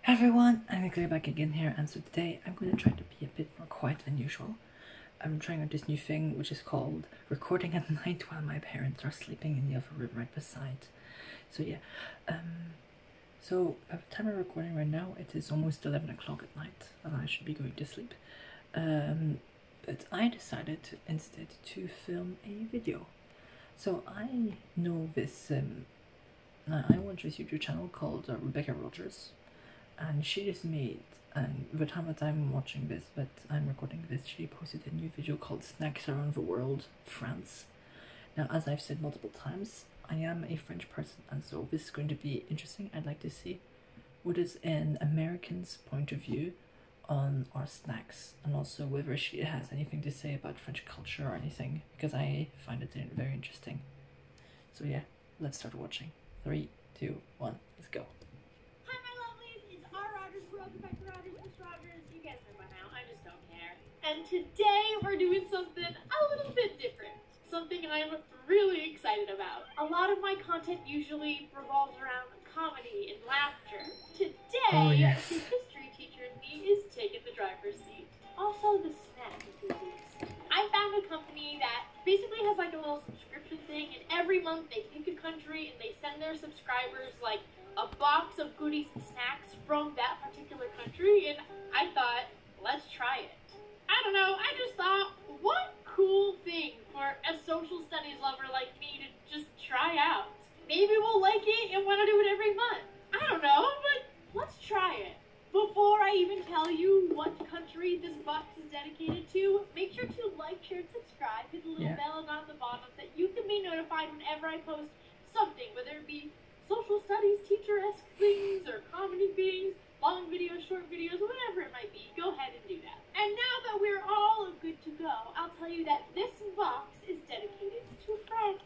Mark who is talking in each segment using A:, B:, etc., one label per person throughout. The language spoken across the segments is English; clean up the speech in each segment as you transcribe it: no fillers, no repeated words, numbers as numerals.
A: Everyone, I'm Nicola back again here, and so today I'm going to try to be a bit more quiet than usual. I'm trying out this new thing which is called recording at night while my parents are sleeping in the other room right beside. So yeah, so at the time I'm recording right now, it is almost 11 o'clock at night and I should be going to sleep. But I decided instead to film a video. So I know this, I watch this YouTube channel called Rebecca Rogers. And she just made, and the time that I'm watching this, but I'm recording this, she posted a new video called Snacks Around the World, France. Now, as I've said multiple times, I am a French person, and so this is going to be interesting. I'd like to see what is an American's point of view on our snacks, and also whether she has anything to say about French culture or anything, because I find it very interesting. So yeah, let's start watching. 3, 2, 1, let's go.
B: Welcome back to Rogers Plus Rogers. You guys know by now, I just don't care. And today we're doing something a little bit different. Something I'm really excited about. A lot of my content usually revolves around comedy and laughter. Today, the history teacher in me is taking the driver's seat. Also the snack enthusiast. I found a company that basically has like a little subscription thing, and every month they pick a country and they send their subscribers like a box of goodies and snacks from that particular country, and I thought, let's try it. I don't know, I just thought, what cool thing for a social studies lover like me to just try out. Maybe we'll like it and want to do it every month. I don't know, but let's try it. Before I even tell you what country this box is dedicated to, make sure to like, share, and subscribe. Hit the little bell down at the bottom so that you can be notified whenever I post something, whether it be social studies, teacher-esque things, or comedy things, long videos, short videos, whatever it might be, go ahead and do that. And now that we're all good to go, I'll tell you that this box is dedicated to France.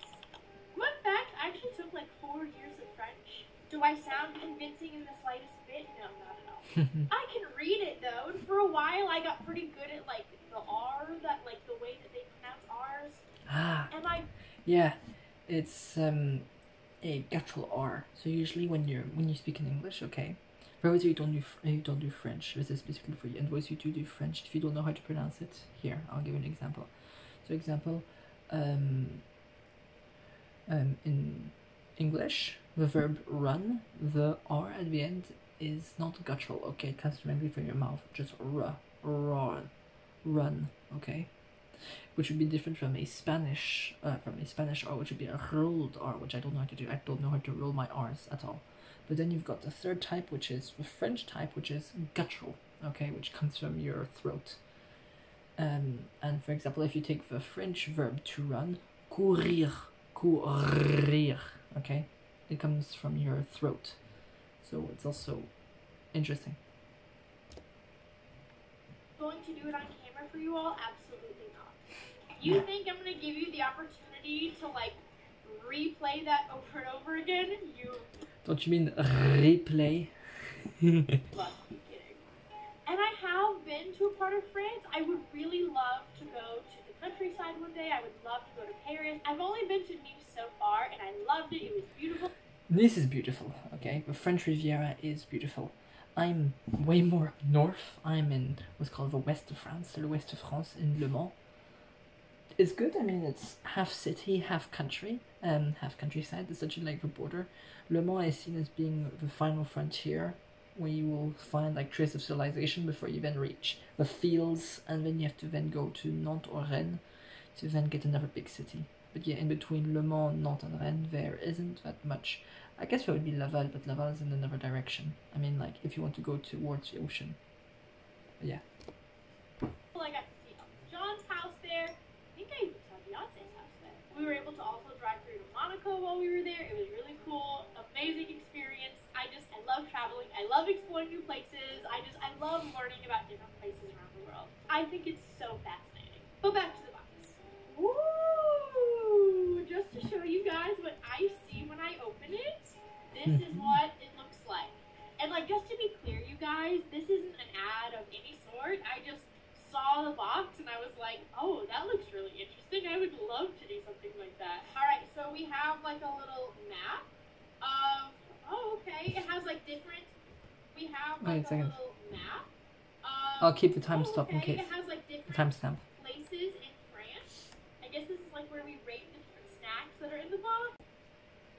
B: Fun fact, I actually took like 4 years of French. Do I sound convincing in the slightest bit? No, not at all. I can read it though, and for a while I got pretty good at like the R, that like the way that they pronounce R's.
A: Yeah, it's a guttural R. So usually when you speak in English, okay, for those you don't do French, this is specifically for you. And those you do French, if you don't know how to pronounce it, here I'll give you an example. So example, in English, the verb run, the R at the end is not guttural. Okay, it comes directly from your mouth. Just run. Okay. Which would be different from a Spanish R, which would be a rolled R, which I don't know how to do. I don't know how to roll my R's at all. But then you've got the third type, which is the French type, which is guttural, okay, which comes from your throat. And for example, if you take the French verb to run, courir, okay, it comes from your throat. So it's also interesting.
B: Going to do it on camera for you all? Absolutely not. You think I'm going to give you the opportunity to, like, replay that over and over again?
A: Don't you mean replay?
B: Must be kidding. And I have been to a part of France. I would really love to go to the countryside one day. I would love to go to Paris. I've only been to Nice so far, and I loved it. It was beautiful.
A: Nice is beautiful, okay? The French Riviera is beautiful. I'm way more up north. I'm in what's called the west of France, the west of France, in Le Mans. It's good. I mean, it's half city, half country, half countryside. It's such like the border. Le Mans is seen as being the final frontier, where you will find like traces of civilization before you then reach the fields, and then you have to then go to Nantes or Rennes to then get another big city. But yeah, in between Le Mans, Nantes, and Rennes, there isn't that much. I guess there would be Laval, but Laval is in another direction. I mean, like, if you want to go towards the ocean. But yeah.
B: Well, I got to see John's house there. I think I even saw Beyonce's house there. We were able to also drive through to Monaco while we were there. It was really cool. Amazing experience. I love traveling. I love exploring new places. I love learning about different places around the world. I think it's so fascinating. But back to the box. Woo! Just to show you guys what I see when I open it, this is what it looks like. And like, just to be clear, you guys, this isn't an ad of any sort. I just saw the box and I was like, oh, that looks really interesting. I would love to do something like that. All right, so we have like a little map of, oh, okay. It has like different, we have like
A: Wait a second.
B: little map.
A: I'll keep the time stop in
B: okay.
A: case.
B: It has like
A: The
B: different
A: timestamp.
B: places in France. I guess this is like where we rate the different snacks that are in the box.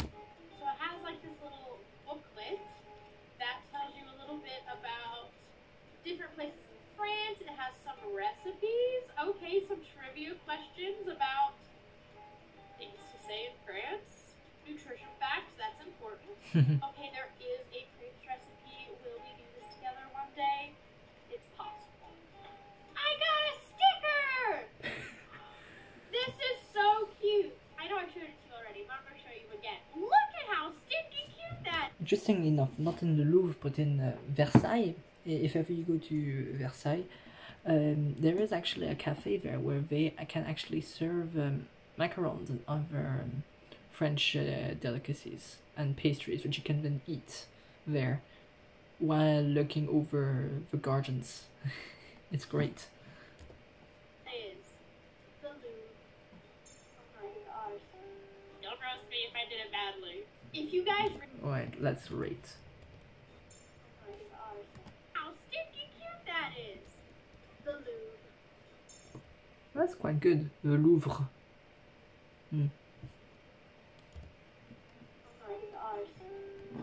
B: So it has like this little booklet that tells you a little bit about different places in France. It has some recipes. Okay, some trivia questions about things to say in France. Nutrition facts, that's important. Okay, there is a crepes recipe. Will we do this together one day? It's possible. I got a sticker! This is so cute. I know I showed it to you already, but I'm going to show you again. Look at how stinky cute that is.
A: Interestingly enough, not in the Louvre, but in Versailles, if ever you go to Versailles, there is actually a cafe there where they can actually serve macarons and other French delicacies and pastries, which you can then eat there while looking over the gardens. It's great.
B: Is the Louvre. Oh my gosh. Don't roast me if I did it badly. If you guys...
A: Alright, let's rate.
B: Oh my gosh. How stinky cute that is. The Louvre.
A: That's quite good. The Louvre.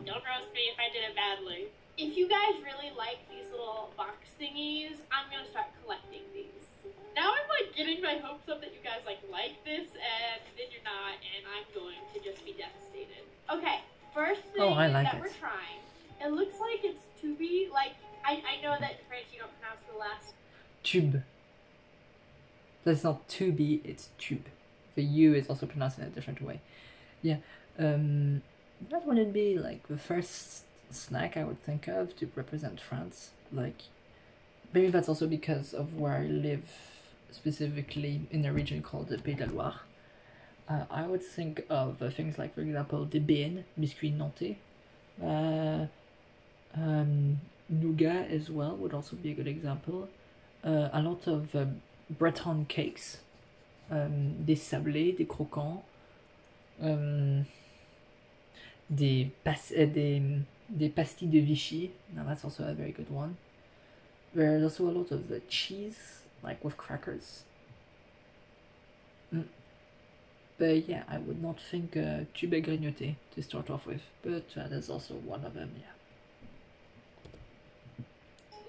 B: Don't roast me if I did it badly. If you guys really like these little box thingies, I'm gonna start collecting these. Now I'm like getting my hopes up that you guys like this, and then you're not, and I'm going to just be devastated. Okay, first thing that we're trying. It looks like it's tubey. Like I know that in French you don't pronounce the last.
A: Tube. That's not to be, it's tube. The U is also pronounced in a different way. Yeah. That wouldn't be like the first snack I would think of to represent France. Like, maybe that's also because of where I live, specifically in a region called the Pays de la Loire. I would think of things like, for example, des béennes, biscuits nantais. Nougat as well would also be a good example. A lot of Breton cakes, des sablés, des croquants, des pastilles de Vichy. Now that's also a very good one. There's also a lot of the cheese, like with crackers. But yeah, I would not think tube à grignoter to start off with, but that is also one of them, yeah.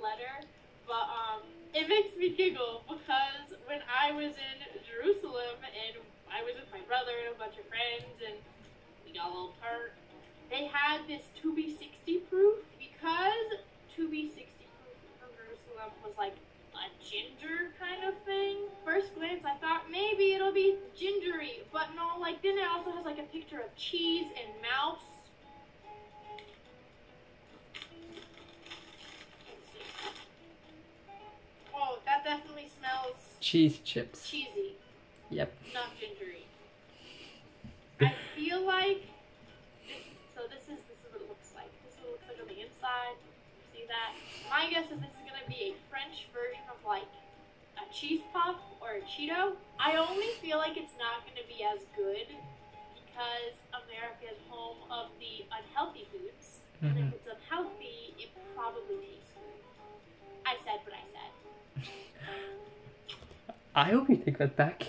B: Letter, but it makes me giggle because when I was in Jerusalem and I was with my brother and a bunch of friends and we got a little tart, they had this to be 60 proof because to be 60 proof from Jerusalem was like a ginger kind of thing. First glance, I thought maybe it'll be gingery, but no, like then it also has like a picture of cheese and mouse. Oh, that definitely smells
A: Cheese chips.
B: cheesy.
A: Yep.
B: Not gingery. I feel like this is what it looks like. This is what it looks like on the inside. See that? My guess is this is gonna be a French version of like a cheese puff or a Cheeto. I only feel like it's not gonna be as good because America is home of the unhealthy foods. And if it's unhealthy, it probably tastes good. I said what I said.
A: I hope you take that back,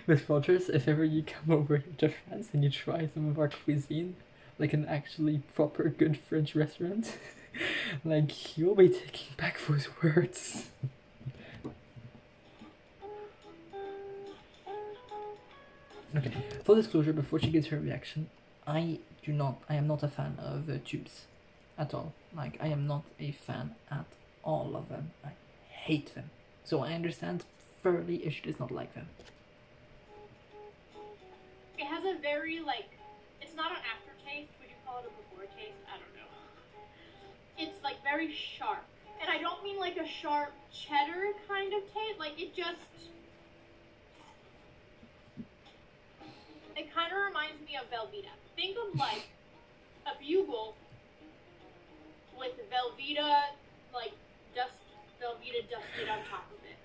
A: Miss Rogers, if ever you come over to France and you try some of our cuisine, like an actually proper good French restaurant. Like, you'll be taking back those words. Okay, full disclosure, before she gives her reaction, I am not a fan of tubes at all. Like, I am not a fan at all of them. I hate them. So I understand thoroughly if she does not like them.
B: It has a very, like, it's not an aftertaste. Would you call it a before taste? I don't know. It's, like, very sharp. And I don't mean, like, a sharp cheddar kind of taste. Like, it kind of reminds me of Velveeta. Think of, like, a bugle with Velveeta, like, Velveeta dusted on top of it.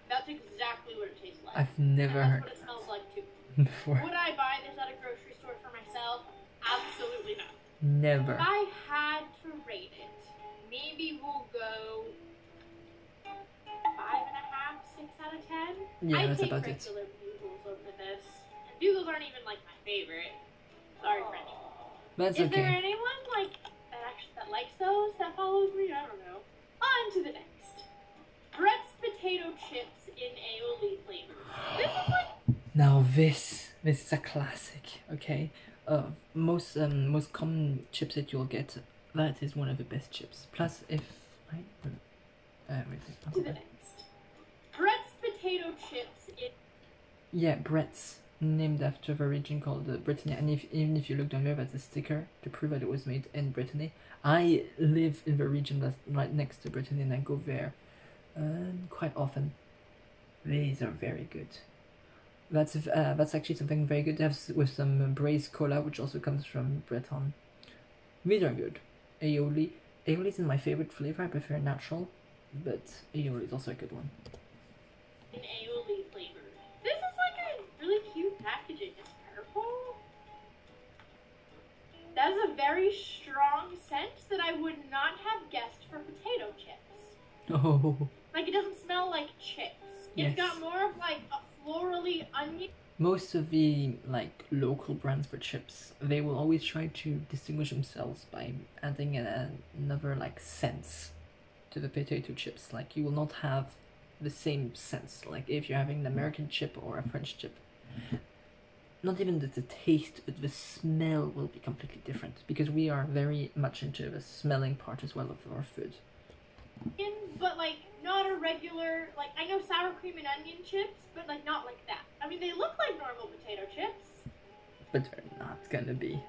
B: That's exactly what it tastes like.
A: I've never heard
B: what it smells like too.
A: before.
B: Would I buy this at a grocery store for myself? Absolutely not.
A: Never.
B: If I had to rate it, maybe will go 5.5, 6 out of 10.
A: Yeah,
B: I
A: that's
B: take
A: about it.
B: regular bugles over this. And bugles aren't even like my favorite. Sorry, French.
A: That's
B: Is there
A: okay.
B: anyone like that likes those, that follows me? I don't know. On to the next. Brett's potato chips in aioli flavor. This is like
A: Now this is a classic, okay? Most common chips that you'll get, that is one of the best chips. Plus, if I
B: to the next. Brett's potato chips in
A: yeah, Brett's, named after the region called Brittany. And even if you look down there, that's a sticker to prove that it was made in Brittany. I live in the region that's right next to Brittany, and I go there quite often. These are very good. That's actually something very good to have with some braised cola, which also comes from Breton. These are good. Aioli. Aioli isn't my favorite flavor. I prefer natural, but aioli is also a good one.
B: aioli flavor. This is like a really cute packaging. It's purple. That's a very strong scent that I would not have guessed for potato chips.
A: Oh.
B: Like, it doesn't smell like chips. It's
A: Yes.
B: got more of like a florally onion.
A: Most of the like local brands for chips, they will always try to distinguish themselves by adding another like sense to the potato chips. Like, you will not have the same sense. Like if you're having an American chip or a French chip, not even the taste, but the smell will be completely different, because we are very much into the smelling part as well of our food.
B: But like not a regular, like, I know sour cream and onion chips, but like not like that. I mean, they look like normal potato chips.
A: But they're not gonna be.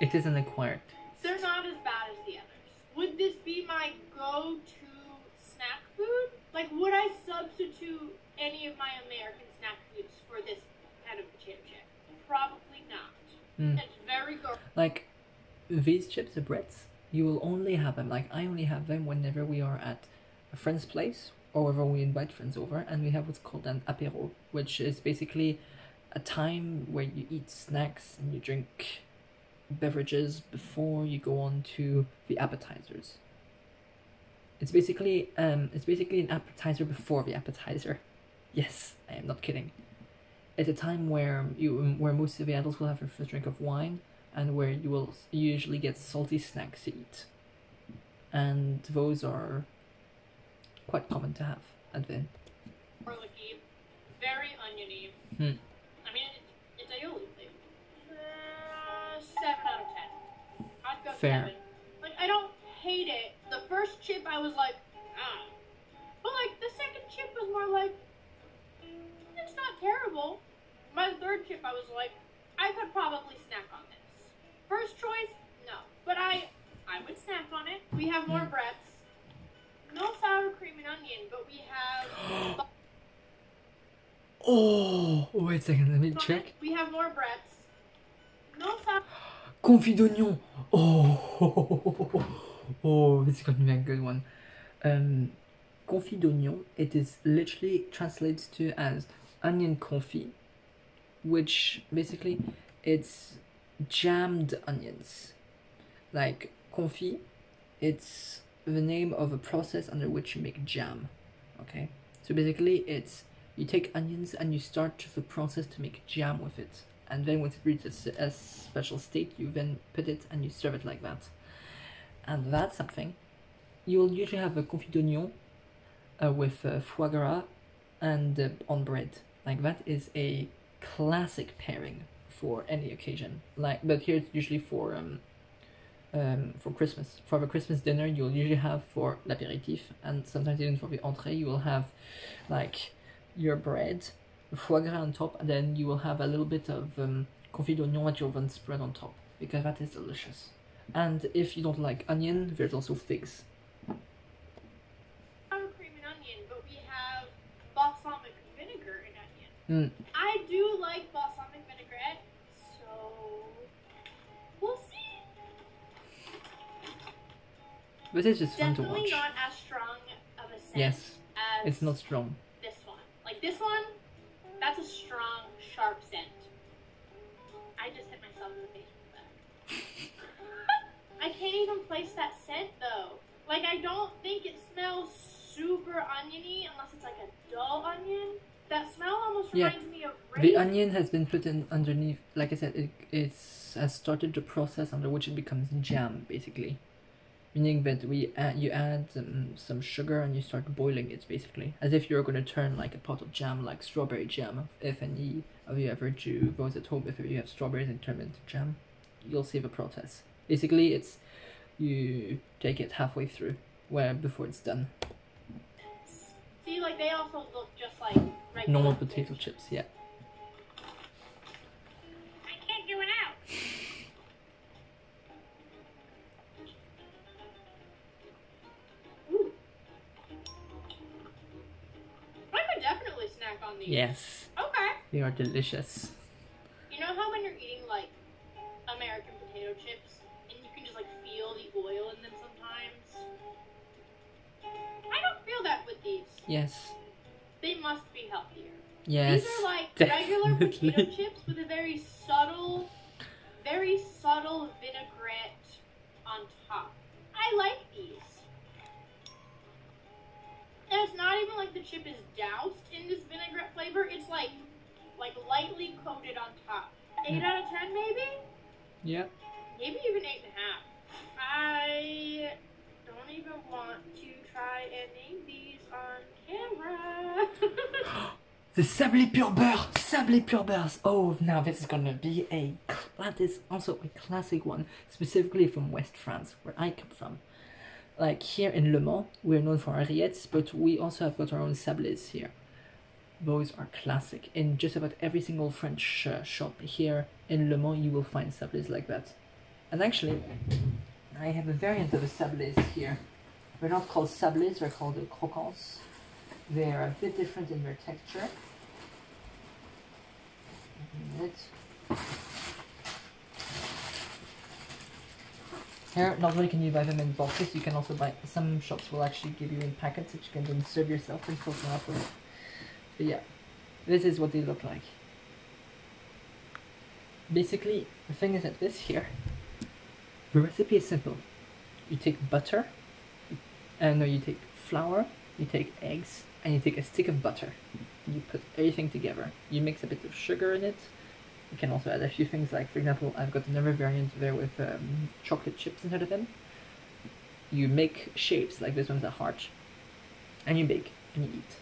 A: It is an acquired taste.
B: They're not as bad as the others. Would this be my go-to snack food? Like, would I substitute any of my American snack foods for this kind of potato chip? Probably not. It's very good.
A: Like, these chips, the Bretts, you will only have them, like I only have them whenever we are at a friend's place or whenever we invite friends over, and we have what's called an apéro, which is basically a time where you eat snacks and you drink beverages before you go on to the appetizers. It's basically an appetizer before the appetizer. Yes, I am not kidding. It's a time where most of the adults will have their first drink of wine, and where you will usually get salty snacks to eat. And those are quite common to have at the inn.
B: Garlicky, very oniony. I mean, it's aioli flavor. 7 out of 10. I'd go
A: Fair.
B: 7. Like, I don't hate it. The first chip, I was like, ah. But like, the second chip was more like, it's not terrible. My third chip, I was like, I could probably snack on this. First choice, no. But I would snack on it. We have more Bretts. No sour cream and onion, but we have...
A: Oh, wait a second, let me check.
B: We have more Bretts. No sour...
A: Confit d'oignon. Oh, this is going to be a good one. Confit d'oignon, it is literally translates to as onion confit, which basically it's jammed onions. Like confit, it's the name of a process under which you make jam. Okay, so basically it's you take onions and you start the process to make jam with it, and then once it reaches a special state, you then put it and you serve it like that. And that's something you'll usually have a confit d'oignon with foie gras and on bread. Like, that is a classic pairing for any occasion. Like, but here it's usually for Christmas. For the Christmas dinner, you'll usually have for l'apéritif, and sometimes even for the entrée, you will have like your bread, foie gras on top, and then you will have a little bit of confit d'oignon that you'll then spread on top, because that is delicious. And if you don't like onion, there's also figs.
B: Sour cream and onion, but we have balsamic vinegar and onion. I do like balsamic vinaigrette, so we'll see.
A: But it's just fun to
B: Definitely
A: watch.
B: not as strong of a scent
A: Yes,
B: as
A: it's not strong.
B: this one. Like this one, that's a strong, sharp scent. I just hit myself in the face with that. I can't even place that scent though. Like, I don't think it smells super oniony unless it's like a dull onion. That smell almost reminds me of rape.
A: The onion has been put in underneath. Like I said, it has started the process under which it becomes jam, basically. Meaning that you add some sugar and you start boiling it, basically, as if you're going to turn like a pot of jam, like strawberry jam. If any of you ever do those at home, if you have strawberries and turn them into jam, you'll see the process. Basically, it's you take it halfway through, before it's done.
B: See, like they also look just like regular
A: Normal potato chips, yeah.
B: I can't get it out. Ooh. I could definitely snack on these.
A: Yes.
B: Okay.
A: They are delicious.
B: You know how when you're eating like American potato chips and you can just like feel the oil in them sometimes? I don't feel that with these.
A: Yes.
B: They must be healthier.
A: Yes.
B: These are like
A: definitely.
B: regular potato chips with a very subtle vinaigrette on top. I like these. And it's not even like the chip is doused in this vinaigrette flavor. It's like lightly coated on top. 8 out of 10 maybe?
A: Yeah.
B: Maybe even 8.5. I don't even want to try and name these on camera.
A: The Sablé Pur Beurre! Sablé Pur Beurre! Oh, now this is gonna be that is also a classic one, specifically from West France, where I come from. Like here in Le Mans, we're known for our rillettes, but we also have got our own sablés here. Those are classic. In just about every single French shop here in Le Mans, you will find sablés like that. And actually, I have a variant of the sablés here. They're not called sablés, they're called croquants. They're a bit different in their texture. Here, not only can you buy them in boxes, you can also buy, some shops will actually give you in packets that you can then serve yourself and fill them up with. But yeah, this is what they look like. Basically, the thing is that this here, the recipe is simple. You take butter, you take flour, you take eggs, and you take a stick of butter. You put everything together. You mix a bit of sugar in it. You can also add a few things like, for example, I've got another variant there with chocolate chips instead of them. You make shapes, like this one's a heart, and you bake, and you eat.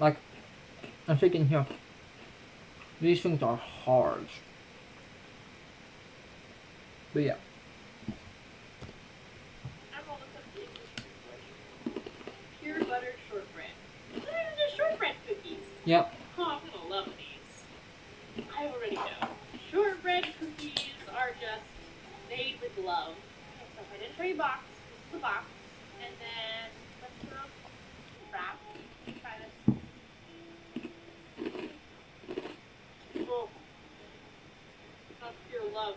A: Like, I'm thinking here, these things are hard. But yeah.
B: Pure buttered shortbread. These are just shortbread cookies.
A: Yep.
B: Oh, I'm gonna love these. I already know. Shortbread cookies are just made with love. Okay, so I didn't show you box. This is the box. And then let's do a wrap. Try this. Oh. That's pure love.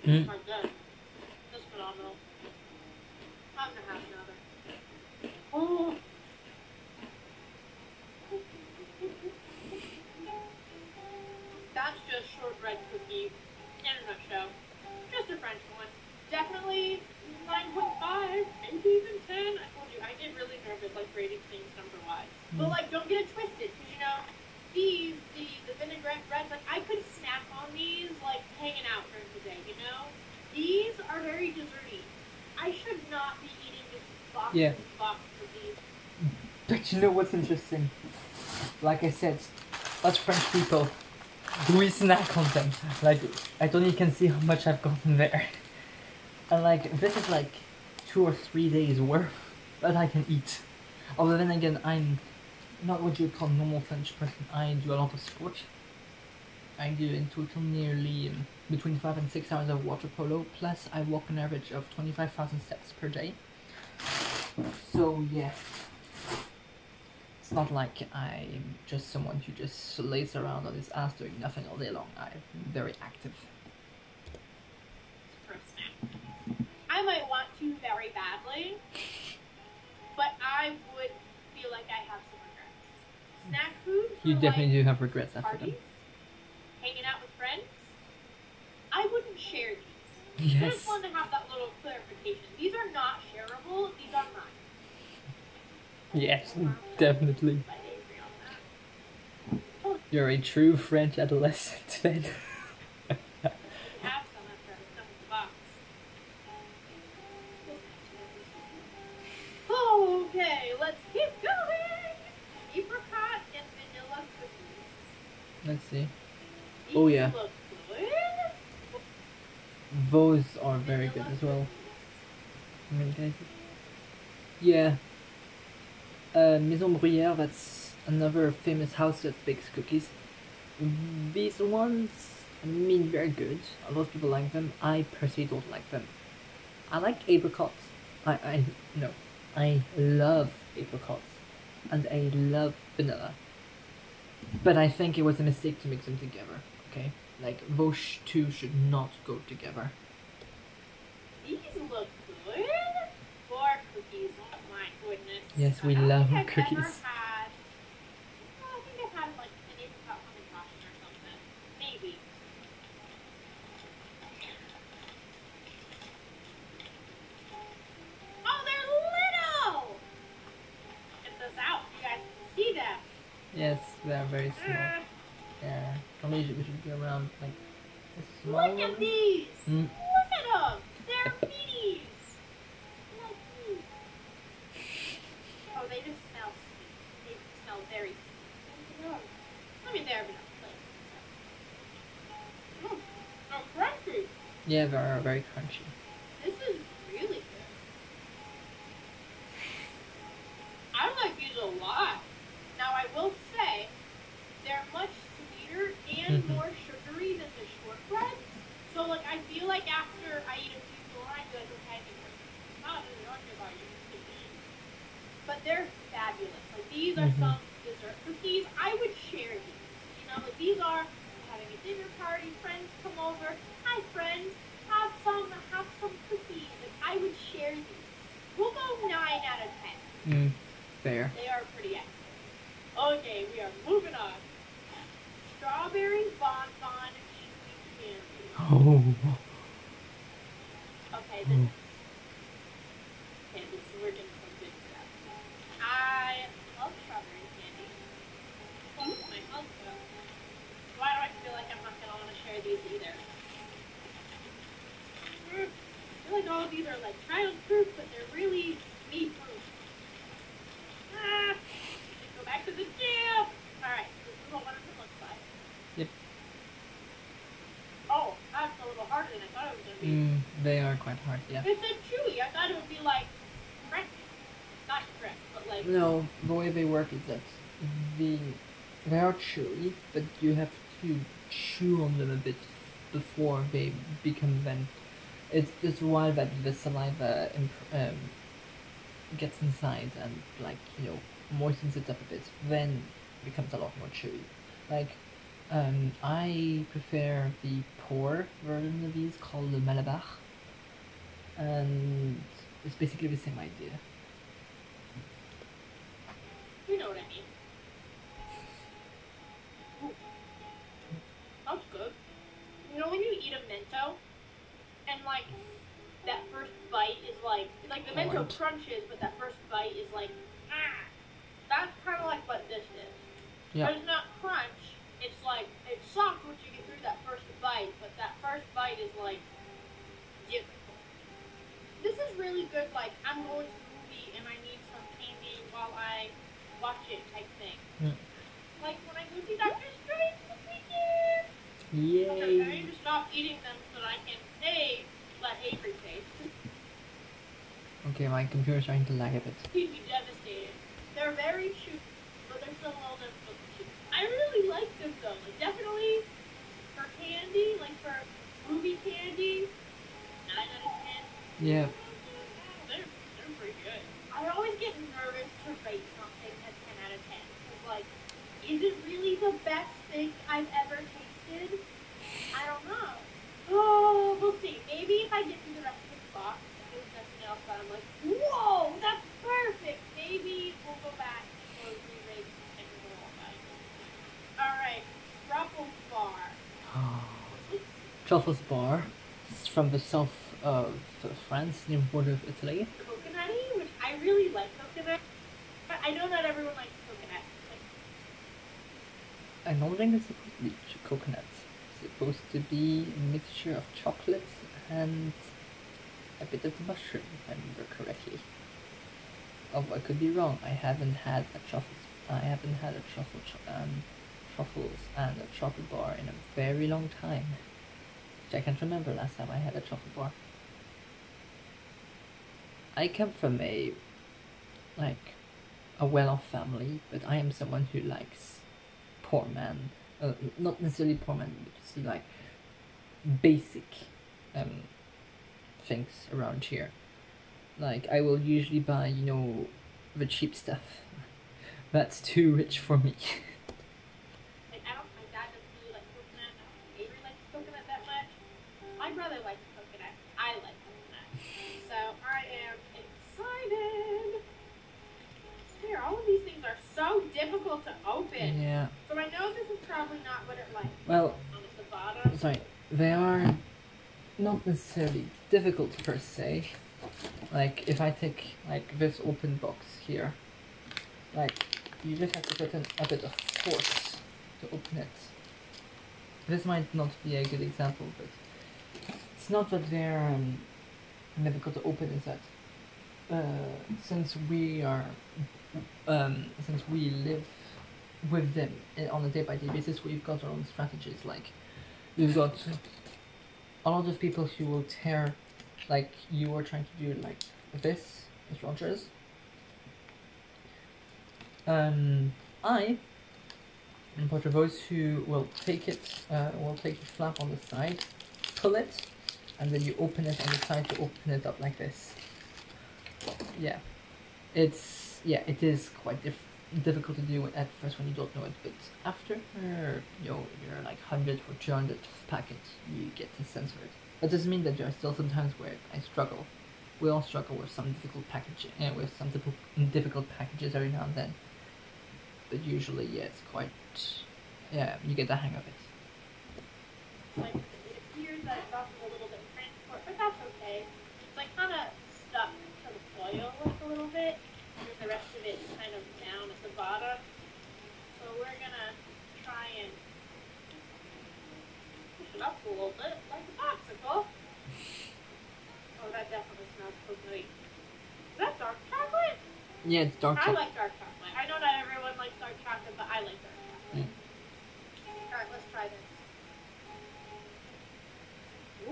A: Mm.
B: Are good. That's phenomenal. I'm gonna have another. Oh. That's just shortbread cookie in a nutshell. Just a French one. Definitely 9.5, maybe even 10. I told you, I get really nervous like rating things number-wise. But like, don't get it twisted, because you know, these, the vinaigrette breads, like I could snack on these like hanging out during the day, you know? These are very desserty. I should not be eating just boxes and boxes of these.
A: But you know what's interesting? Like I said, us French people, we snack on them. Like, I don't even can see how much I've gotten there. And like, this is like 2 or 3 days worth that I can eat. Although then again, I'm not what you would call a normal French person. I do a lot of sport. I do in total nearly between 5 and 6 hours of water polo, plus I walk an average of 25,000 steps per day. So yeah, it's not like I'm just someone who just lays around on his ass doing nothing all day long. I'm very active.
B: For a snack. I might want to very badly, but I would feel like I have some regrets. Snack food for
A: You definitely
B: like
A: do have regrets after
B: parties,
A: them.
B: hanging out with friends, share these. I
A: Yes.
B: just wanted to have that little clarification. These are not shareable. These are mine.
A: Yes, definitely.
B: By Avery on that.
A: You're a true French adolescent, then.
B: We have some after I stuff in the box. Okay, let's keep going. Apricot and vanilla cookies.
A: Let's see.
B: These
A: Oh, yeah.
B: look good.
A: Those are very good as well. I mean, guys. Yeah. Maison Bruyère, that's another famous house that bakes cookies. These ones, I mean, very good. A lot of people like them. I personally don't like them. I like apricots. I love apricots. And I love vanilla. But I think it was a mistake to mix them together, okay? Like, those two should not go together.
B: These look good. 4 cookies. Oh my goodness.
A: Yes, we
B: I don't
A: love
B: think I've
A: cookies.
B: ever had, well, I think I've had like an apricot concoction or something. Maybe. Oh, they're little! Get this out. You guys can see that.
A: Yes, they're very small. Yeah, probably we should go around like a small
B: Look at
A: one.
B: these!
A: Mm.
B: Look at them! They're minis! Like these. Oh, they just smell sweet. They smell very sweet. I mean, they're so crunchy.
A: Yeah, they're very crunchy.
B: This is really good. I like these a lot. Now, I will say, they're much sweeter and
A: Mhm.
B: more sugary than the shortbreads. So, like, I feel like after I eat a few more, I feel like, okay, I think I'm not really talking about you. But they're fabulous. Like, these are
A: Mhm.
B: some dessert cookies. I would share these. You know, like, these are having a dinner party, friends come over. Hi, friends. Have some cookies. Like, I would share these. We'll go 9 out of 10.
A: Fair.
B: They are pretty excellent. Okay, we are moving on. Strawberry bonbon chewy candy.
A: Oh.
B: Okay, we're getting some good stuff. I love strawberry candy. Oh my husband. Why do I feel like I'm not gonna want to share these either? I feel like all of these are like child-proof, but they're really me-proof. Go back to the gym. All right, this is what one of them looks like.
A: Yep.
B: Oh, that's a little harder than I thought it was gonna be.
A: They are quite hard, yeah.
B: It said chewy. I thought it would be like crack, not crack, but like.
A: No, the way they work is that they are chewy, but you have to chew on them a bit before they become then. It's while that the saliva gets inside and, like, you know, moistens it up a bit, then it becomes a lot more chewy. Like, I prefer the pour version of these called the Malabar, and it's basically the same idea.
B: You know what I mean. Ooh. That's good. You know when you eat a Mento, and like that first bite is like the Mento
A: Hard.
B: crunches, but that first bite is like That's kind of like what this is.
A: Yeah.
B: But it's not crunch. It's like it's soft once you get through that first bite, but that first bite is like difficult. This is really good. Like I'm going to the movie and I need some candy while I watch it type thing.
A: Mm.
B: Like when I go see Doctor Strange this weekend.
A: Yay!
B: Okay, I need to stop eating them so that I can let Avery taste.
A: Okay, my computer's starting to lag a bit.
B: He'd be devastated. They're very chewy, but they're still well difficult to chew. I really like them though. Like definitely for candy, like for movie candy, 9 out of 10.
A: Yeah.
B: They're pretty good. I always get nervous to rate something at 10 out of 10. Cause like, is it really the best thing I've ever tasted? I don't know. Oh, we'll see. Maybe if I get through the rest of this box, if there's nothing else that I'm like, whoa, that's perfect. Maybe we'll go back and re-rate and we'll all bite. Alright, Ruffles bar. Let's see.
A: Truffles bar. It's from the south of France, near the border of Italy.
B: Coconutty, which I really like coconut. But I know not everyone likes coconut.
A: I don't think it's supposed to be coconut. It's supposed to be a mixture of chocolate and a bit of mushroom, if I remember correctly. Oh, I could be wrong. I haven't had a truffles. I haven't had a truffles and a chocolate bar in a very long time. Which I can't remember last time I had a truffle bar. I come from a well-off family, but I am someone who likes poor man. Not necessarily poor man, but just like basic things around here. Like, I will usually buy, you know, the cheap stuff. That's too rich for me.
B: Like, my dad doesn't really like coconut. Avery likes coconut that much. My brother likes coconut. I like coconut. So, I am excited. I swear, all of these things are so difficult to open.
A: Yeah.
B: So, I know this is probably not what it like.
A: Well,
B: on the bottom.
A: sorry, they are not necessarily difficult per se. Like, if I take, like, this open box here, like, you just have to put in a bit of force to open it. This might not be a good example, but it's not that they're difficult to open, is that since we live with them on a day-by-day basis, we've got our own strategies. Like, we've got a lot of people who will tear, like you were trying to do, like this, Miss Rogers. But for those who will take it, will take the flap on the side, pull it, and then you open it on the side to open it up like this. Yeah, it is quite difficult to do at first when you don't know it, but after you're like 100 or 200 packet, you get the sense of it. That doesn't mean that there are still some times where I struggle. We all struggle with some difficult packaging, with some difficult packages every now and then. But usually, yeah, it's quite, yeah, you get the hang of it.
B: Like, it appears that it's also a little bit transport, but that's okay. It's like kind of stuck to the foil like a little bit, and the rest of it is kind of down at the bottom. So we're gonna try and push it up a little bit, like a popsicle. Oh, that definitely smells coconutty. Is that dark chocolate?
A: Yeah, it's dark chocolate.
B: I like dark chocolate. I know not everyone likes dark chocolate, but I like dark chocolate. Alright, let's try this.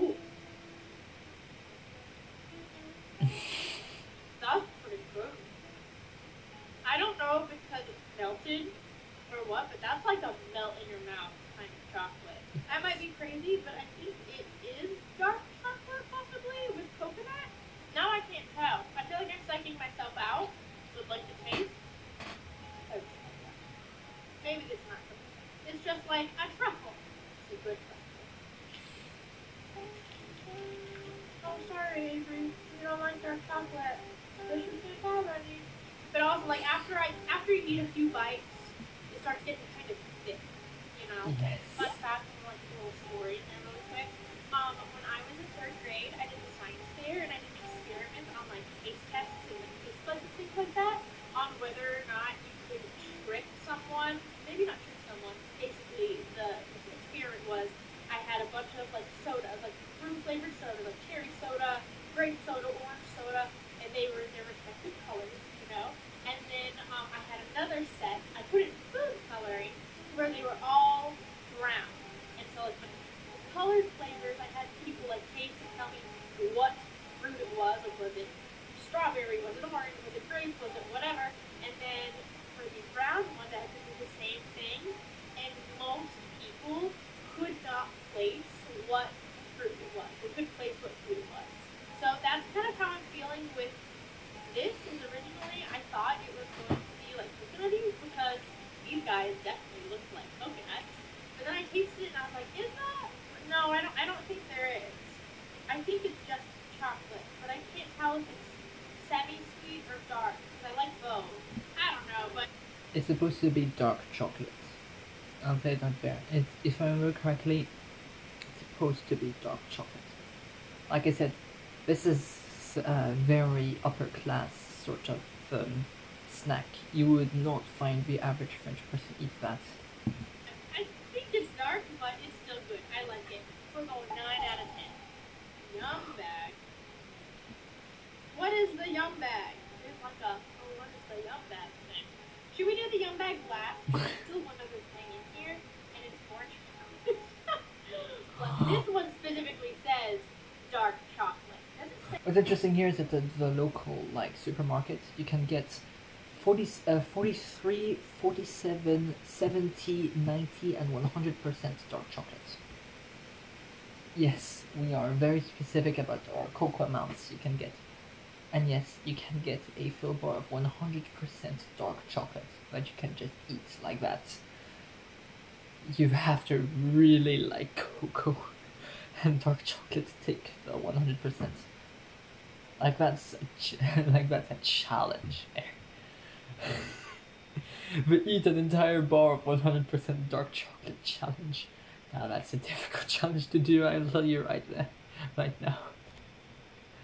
B: Ooh. That's pretty good. I don't know if it's because it's melted or what, but that's like a melt in your mouth kind of chocolate. That might be crazy, but I think it is dark chocolate possibly with coconut. Now I can't tell. I feel like I'm psyching myself out with like the taste. Maybe it's not coconut. It's just like a truffle. It's a good truffle. Oh, sorry, Avery. You don't like dark chocolate. This is good already. But also, like, after you eat a few bites, it starts getting kind of thick, you know?
A: Yes.
B: Fun fact, like a little story in there really quick. When I was in 3rd grade, I did the science fair, and I did an experiment on, like, taste tests and, like, taste buds and things like that, on whether or not you could trick someone, maybe not trick someone, basically, this experiment was, I had a bunch of, like, sodas, like, fruit-flavored soda, like cherry soda, grape soda, orange soda, and they were in their respective colors, you know? And then I had another set, I put it in food coloring, where they were all brown. And so, like, the colored flavors, I had people, like, taste and tell me what fruit it was. Like, was it strawberry, was it orange, was it grape, was it whatever. And then for the brown ones, I had to do the same thing. And most people could not place what fruit it was. They couldn't place what fruit it was. So that's kind of how I'm feeling with this. Is originally I thought it was going to be like coconutty because these guys definitely look like coconuts. But then I tasted it and I was like, is that? No, I don't think there is. I think it's just chocolate, but I can't tell if it's semi-sweet or dark because I like both. I don't know, but
A: It's supposed to be dark chocolate. I'll say that there. If I remember correctly, it's supposed to be dark chocolate. Like I said, this is a very upper class sort of snack. You would not find the average French person eat that.
B: I think it's dark, but it's still good. I like it. We're going 9 out of 10. Yum bag. What is the yum bag? There's like a, oh, what is the yum bag thing? Should we do the yum bag last? There's still one other thing in here, and it's orange chocolate. But this one specifically says dark chocolate. Does it say?
A: What's interesting here is that the local like supermarket, you can get 43, 47, 70, 90 and 100% dark chocolate. Yes, we are very specific about our cocoa amounts you can get. And yes, you can get a full bar of 100% dark chocolate that you can just eat like that. You have to really like cocoa and dark chocolate to take the 100%. Like that's a challenge there. But eat an entire bar of 100% dark chocolate challenge. Now that's a difficult challenge to do, I'll tell you right now.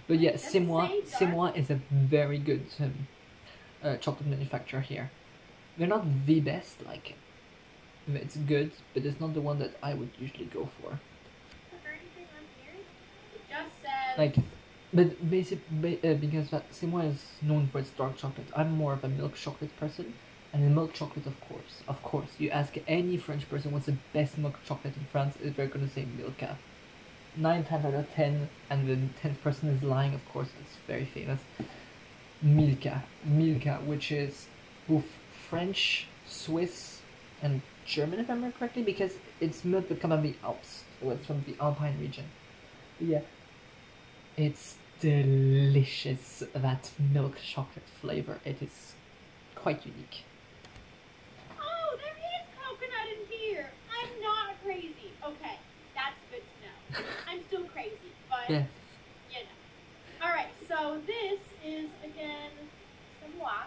A: But yeah, Simois is a very good chocolate manufacturer here. They're not the best, like, it's good, but it's not the one that I would usually go for.
B: Is there anything on here? It just says...
A: Like, but because Simois is known for its dark chocolate, I'm more of a milk chocolate person. And the milk chocolate, of course, you ask any French person what's the best milk chocolate in France, they're gonna say Milka. 9 times out of 10, and the 10th person is lying, of course, it's very famous. Milka, which is both French, Swiss, and German, if I remember correctly, because it's milk that comes from the Alps, so it's from the Alpine region. But yeah, it's delicious, that milk chocolate flavor. It is quite unique.
B: Oh, there is coconut in here. I'm not crazy. Okay, that's good to know. I'm still crazy, but
A: Yeah.
B: you know. Alright, so this is, again, Simois,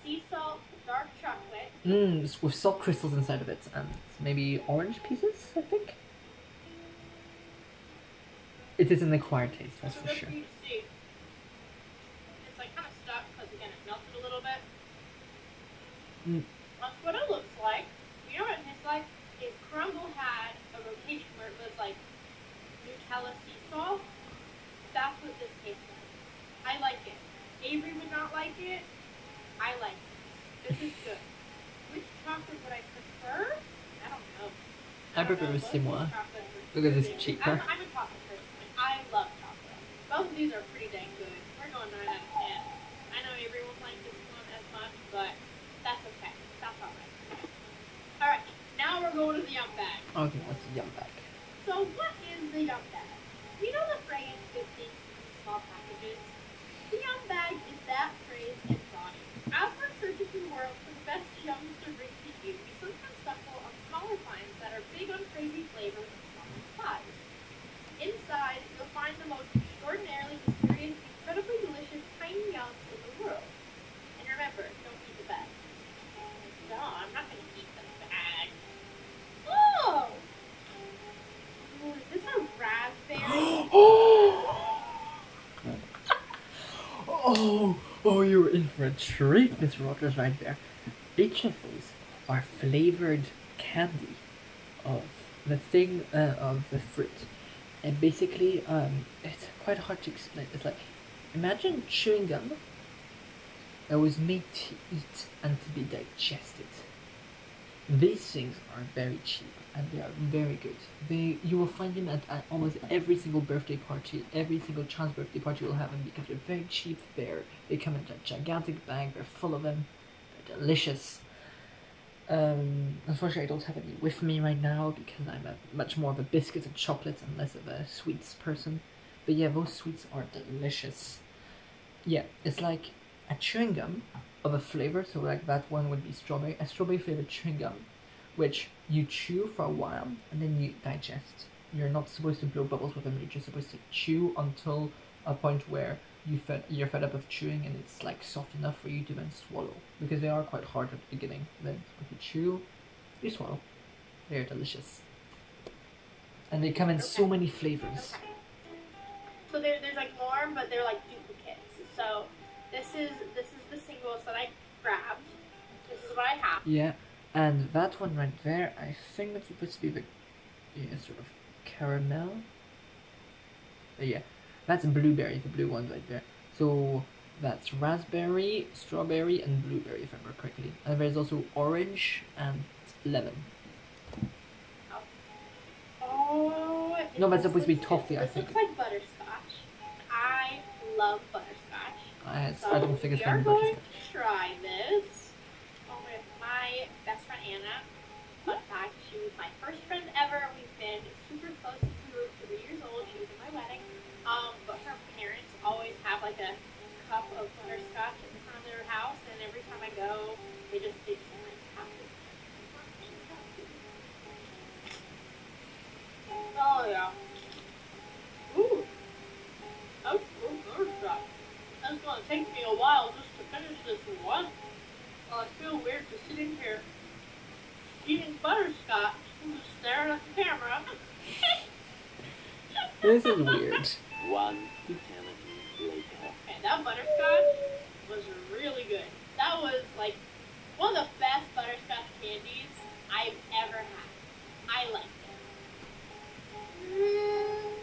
B: sea salt, dark chocolate.
A: With salt crystals inside of it, and maybe orange pieces, I think? It is an acquired taste, that's for sure.
B: For you to see. It's like kind of stuck because again it melted a little bit. That's what it looks like. You know what it tastes like? Is Crumble had a rotation where it was like Nutella sea salt. That's what this tastes like. I like it. Avery would not like it. I like this. This is good. Which chocolate would I prefer? I don't know.
A: I prefer
B: don't know.
A: Simois,
B: Chocolate
A: because it's
B: I'm
A: cheaper.
B: a chocolate person. I love chocolate. Both of these are pretty dang good. We're going 9 out of 10. I know Avery won't like this one as much, but that's okay. That's alright. Alright, now we're going to the yum bag.
A: Okay, what's the yum bag?
B: So what is the yum bag? You know the phrase good things in small packages? The yum bag is that phrase embodied. As we're searching through the world for the best yums to bring to you, we sometimes stumble on smaller finds that are big on crazy flavor and small in size. Inside, you'll find the most extraordinarily mysterious, incredibly delicious tiny yums in the world. And remember, don't eat the bag. No, I'm not going to eat the bag. Oh! Ooh, is this a raspberry?
A: Oh, you're in for a treat, Miss Rogers, right there. Each of these are flavored candy of the thing, of the fruit. And basically, it's quite hard to explain. It's like, imagine chewing gum that was made to eat and to be digested. These things are very cheap and they are very good. You will find them at almost every single birthday party, every single child's birthday party will have them because they're very cheap. They come in a gigantic bag. They're full of them. They're delicious. Unfortunately, I don't have any with me right now because I'm much more of a biscuits and chocolates and less of a sweets person. But yeah, those sweets are delicious. Yeah, it's like a chewing gum of a flavor. So like that one would be strawberry, a strawberry flavored chewing gum, which you chew for a while and then you digest. You're not supposed to blow bubbles with them. You're just supposed to chew until a point where you're fed up of chewing and it's like soft enough for you to then swallow, because they are quite hard at the beginning. Then if you chew, you swallow. They're delicious, and they come in so many flavors.
B: So there's like more, but they're like duplicates. So this is the singles that I grabbed. This is what I have.
A: Yeah, and that one right there, I think that's supposed to be the sort of caramel. Yeah, that's blueberry, the blue one right there. So that's raspberry, strawberry, and blueberry, if I remember correctly. And there's also orange and lemon.
B: Oh,
A: no, that's supposed to be toffee, I think.
B: This looks like butterscotch. I love butterscotch.
A: I don't think it's
B: going
A: going to be
B: to try this with my best friend Anna. Fun fact, she was my first friend ever. We've been super close since we were 3 years old. She was at my wedding. But her parents always have like a cup of butterscotch at the front of their house, and every time I go, they just have to. Oh yeah. Ooh. Oh, butterscotch. That's gonna take me a while just to finish this one. I feel weird just sitting here eating butterscotch and just staring at the camera.
A: This is weird.
C: One eternity later.
B: Okay, that butterscotch was really good. That was like one of the best butterscotch candies I've ever had. I liked it.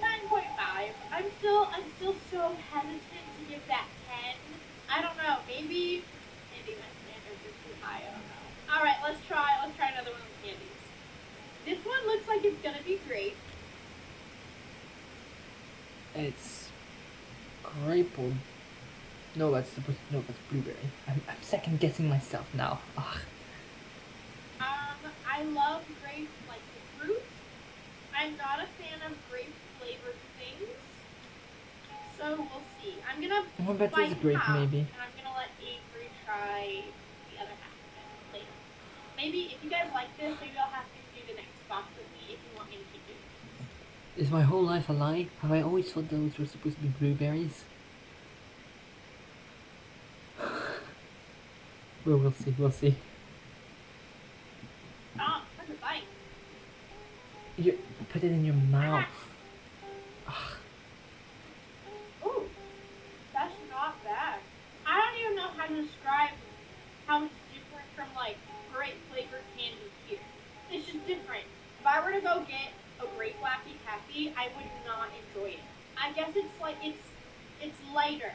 B: 9.5. I'm still so hesitant to give that 10. I don't know. Maybe my standards are too high. I don't know. All right, let's try another one of the candies. This one looks like it's gonna be great.
A: It's grape or no, that's blueberry. I'm second guessing myself now. Ugh.
B: I love grape like the fruit. I'm not a fan of grape flavored things. So we'll see. I'm gonna
A: That is grape,
B: half,
A: maybe.
B: and I'm gonna let Avery try the other half of it later. Maybe if you guys like this, maybe I'll have to do the next box with me if you want me to keep doing this.
A: Is my whole life a lie? Have I always thought those were supposed to be blueberries? Well, we'll see. We'll see.
B: That's a bite.
A: You put it in your mouth. Ugh.
B: Ooh, that's not bad. I don't even know how to describe how it's different from like grape flavored candy here. It's just different. If I were to go get a grape Laffy Taffy, I would not enjoy it. I guess it's like it's lighter.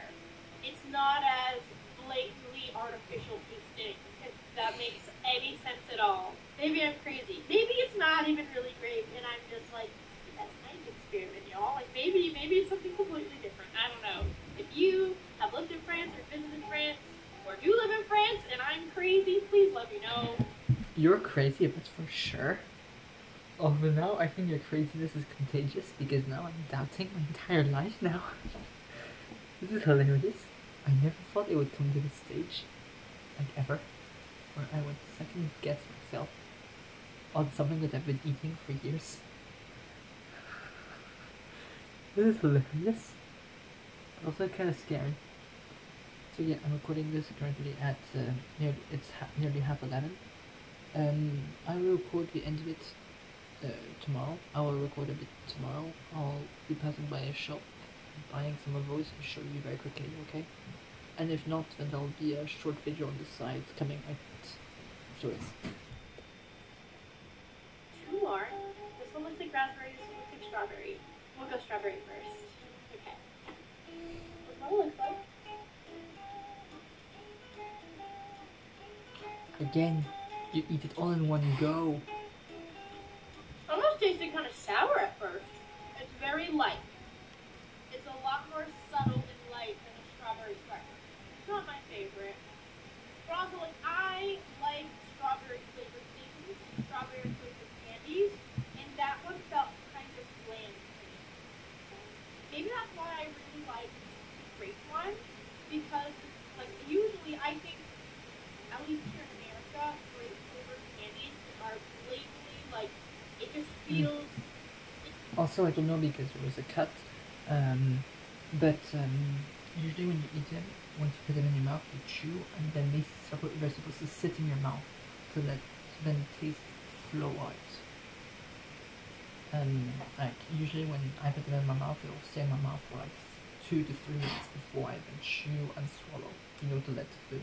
B: It's not as blatantly artificial tasting, if that makes any sense at all. Maybe I'm crazy. Maybe it's not even really grape, and I'm just like, that's a science experiment, y'all. Like maybe it's something completely different. I don't know. If you have lived in France or visited France or do live in France and I'm crazy, please let me know.
A: You're crazy, that's for sure. Although now I think your craziness is contagious because now I'm doubting my entire life now. This is hilarious. I never thought it would come to this stage, like ever, where I would second guess myself on something that I've been eating for years. This is hilarious, but also kind of scary. So yeah, I'm recording this currently at nearly 11:30. I will record the end of it tomorrow. I will record a bit tomorrow. I'll be passing by a shop, buying some of those and show you very quickly, okay? And if not, then there'll be a short video on the side coming right so it's...
B: Two more. This one looks like raspberry, this one looks like strawberry. We'll go strawberry first. Okay. This one looks like.
A: Again, you eat it all in one go.
B: Almost tasted kind of sour at first. It's very light. It's a lot more subtle and light than a strawberry sparkler. It's not my favorite. But also, like, I like strawberry flavored things and strawberry flavored candies, and that one felt kind of bland to me. Maybe that's why I really like the grape one, because, like, usually I think, at least here in America, grape flavored candies are blatantly, like, it just feels...
A: Also, I don't know because there was a cut, but usually when you eat them, once you put them in your mouth, you chew, and then they're supposed to sit in your mouth, so then taste flow out. Like usually when I put them in my mouth, it will stay in my mouth for like 2 to 3 minutes before I even chew and swallow. You know, to let the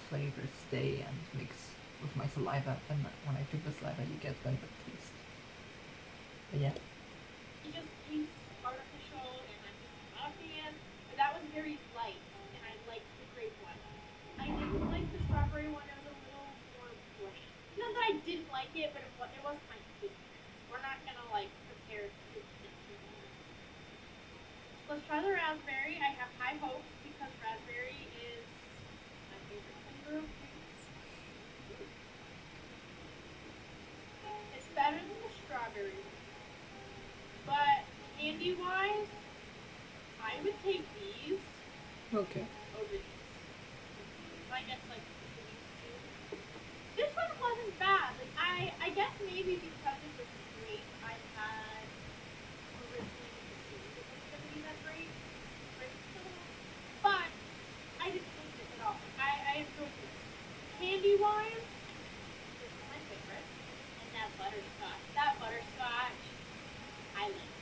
A: flavor stay and mix with my saliva. And when I drink the saliva, you get then the taste. But yeah.
B: It just tastes artificial, and I'm just not a fan. But that was very light, and I liked the grape one. I didn't like the strawberry one. It was a little more bland. Not that I didn't like it, but it wasn't my favorite. We're not gonna like compare two. Let's try the raspberry. I have high hopes because raspberry is my favorite flavor of fruits. It's better than the strawberry one. But candy-wise, I would take these
A: Okay.
B: over these. I guess like these two. This one wasn't bad. Like I guess maybe because it was grape, I had originally assumed it was gonna be that grape. But I didn't hate this at all. I enjoyed this. Candy-wise, this is my favorite, and that butterscotch. That butterscotch. I like.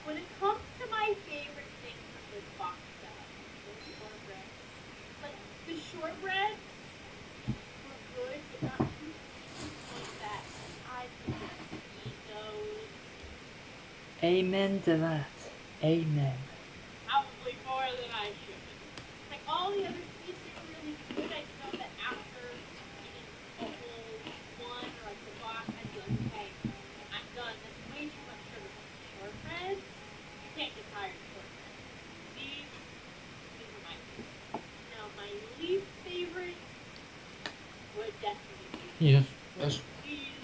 B: When it comes to my favorite thing from this box set, the shortbreads. Like, the shortbreads were good, but not too sweet like that. I could just eat those.
A: Amen to that. Amen.
B: Probably more than I should. Like, all the other sweets are really good. I know that after eating a whole one or like the box, I'd be like, okay, I'm done. That's way too much sugar. Shortbreads, you can't get tired of shortbreads. These are my favorite. Now, my least favorite would definitely be
A: Yes.
B: these.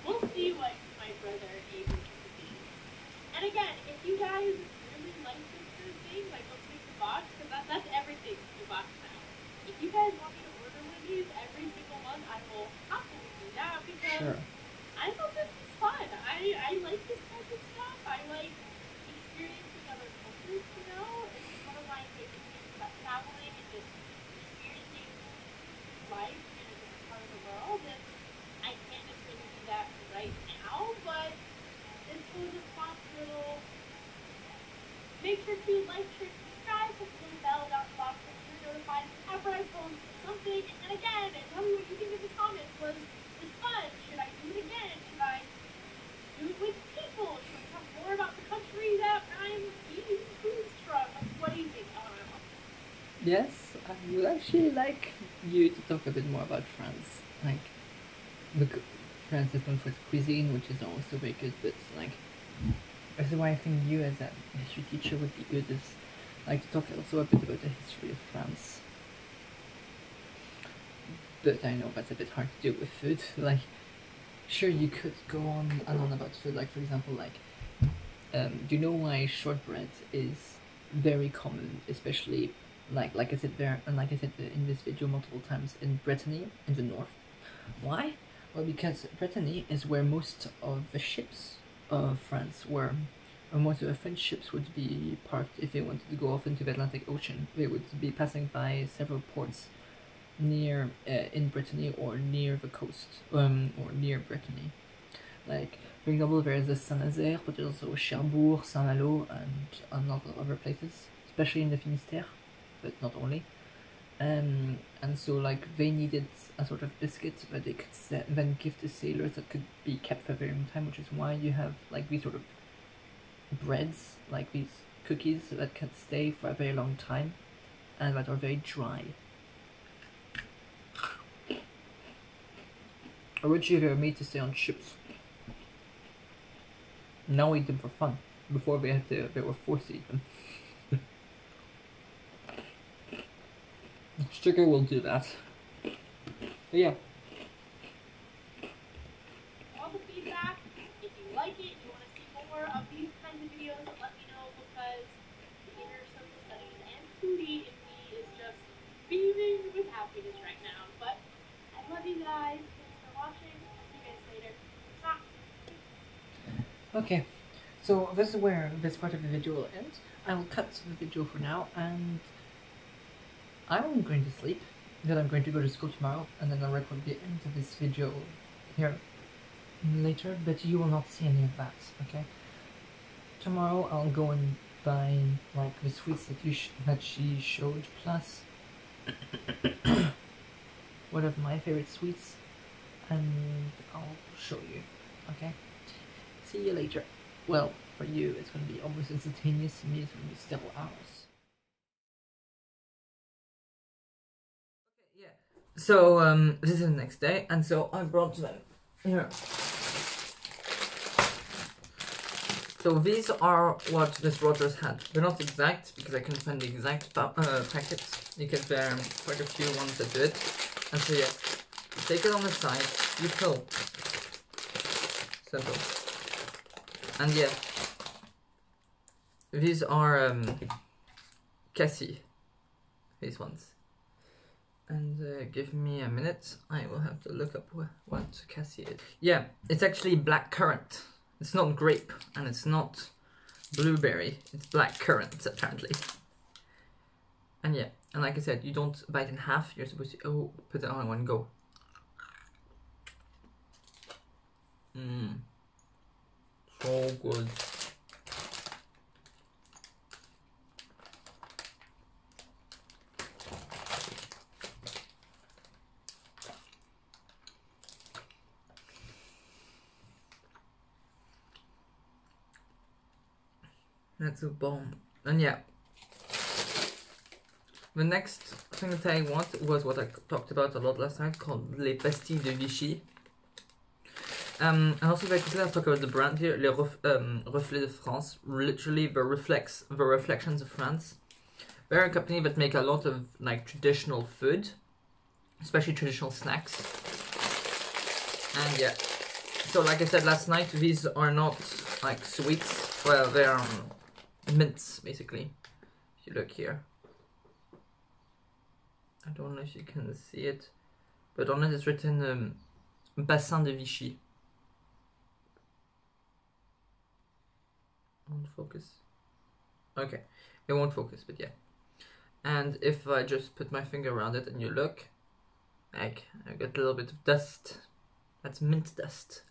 B: We'll see what my brother Avery thinks. And again, if you guys really like this sort of thing, like let's make the box, because that's everything in the box now. If you guys want me to order one of these every single month, I will happily do that because
A: Sure.
B: I thought this was fun. I like this type of stuff. I like experiencing other cultures, you know? It's one of my favorite things about traveling and just experiencing life in a different part of the world. And I can't necessarily do that right now, but this was a fun little. Make sure to like, share, subscribe, hit the little bell down the bottom so you're notified whenever I post something. And again, tell me what you think in the comments. Was this fun? Should I do it again? Should I do it with people? Should I talk more about the country that I'm eating foods from? What do you think? I want to know.
A: Yes, I would actually like you to talk a bit more about France. Like, look, France is known for its cuisine, which is also very good, but like, that's why I think you as a history teacher would be good is like to talk also a bit about the history of France. But I know that's a bit hard to do with food. Like, sure you could go on and on about food. Like for example, like, do you know why shortbread is very common, especially like I said there, and like I said in this video multiple times, in Brittany in the north. Why? Well, because Brittany is where most of the ships of France were, or most of the French ships would be parked if they wanted to go off into the Atlantic Ocean. They would be passing by several ports near in Brittany or near the coast, or near Brittany. Like, for example, there is the Saint-Nazaire, but there's also Cherbourg, Saint-Malo, and a lot of other places, especially in the Finistère, but not only. And so like they needed a sort of biscuit that they could then give to sailors that could be kept for a very long time, which is why you have like these sort of breads, like these cookies that can stay for a very long time and that are very dry. Originally they were made to stay on ships. Now we eat them for fun. Before they were forced to eat them. Sugar will do that. But yeah.
B: All the feedback, if you like it, you want to see more of these kinds of videos, let me know because the inner social studies and foodie in me is just beaming with happiness right now. But I love you guys. Thanks for watching. I'll see you guys later. Bye.
A: Okay, so this is where this part of the video will end. I'll cut the video for now, and I'm going to sleep, then I'm going to go to school tomorrow, and then I'll record the end of this video here. later, but you will not see any of that, okay? Tomorrow I'll go and buy like the sweets that she showed, plus one of my favorite sweets, and I'll show you, okay? See you later. Well, for you it's gonna be almost instantaneous, for me it's gonna be several hours. Okay, yeah. So this is the next day, and so I brought them here. So these are what Miss Rogers had. They're not exact because I couldn't find the exact packets because there are quite a few ones that do it. And so yeah, you take it on the side, you pull. Simple. And yeah, these are Cassie. These ones. And give me a minute. I will have to look up what Cassie is. Yeah, it's actually black currant. It's not grape, and it's not blueberry, it's black currant, apparently. And yeah, and like I said, you don't bite in half, you're supposed to put it on in one go. So good. That's a bomb. And yeah, the next thing that I want was what I talked about a lot last night, called Les Pastilles de Vichy. And also very quickly I'll talk about the brand here, Les Reflets de France, literally the reflections of France. They're a company that make a lot of like traditional food, especially traditional snacks. And yeah, so like I said last night, these are not like sweets, well they're mints, basically. If you look here, I don't know if you can see it, but on it it's written Bassin de Vichy. Won't focus. Okay, it won't focus, but yeah. And if I just put my finger around it and you look, like I got a little bit of dust. That's mint dust.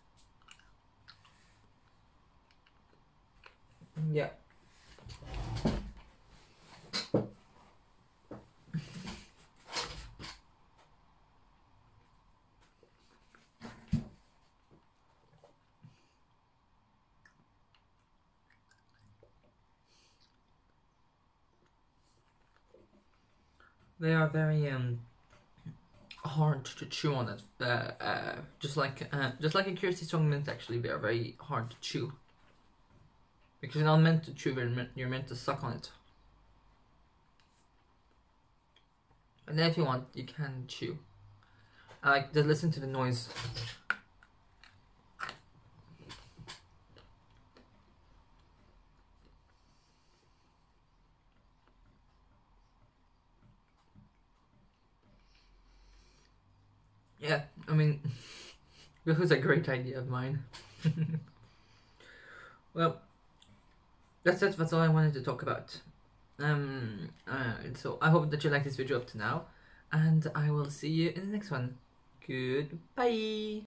A: Yeah. They are very hard to chew on it. Just like a Kirsty Strong mint, actually, they are very hard to chew. Because you're not meant to chew, you're meant to suck on it. And then if you want, you can chew. Just listen to the noise. Yeah, I mean, this was a great idea of mine. Well, that's it. That's all I wanted to talk about. So I hope that you liked this video up to now, and I will see you in the next one. Goodbye.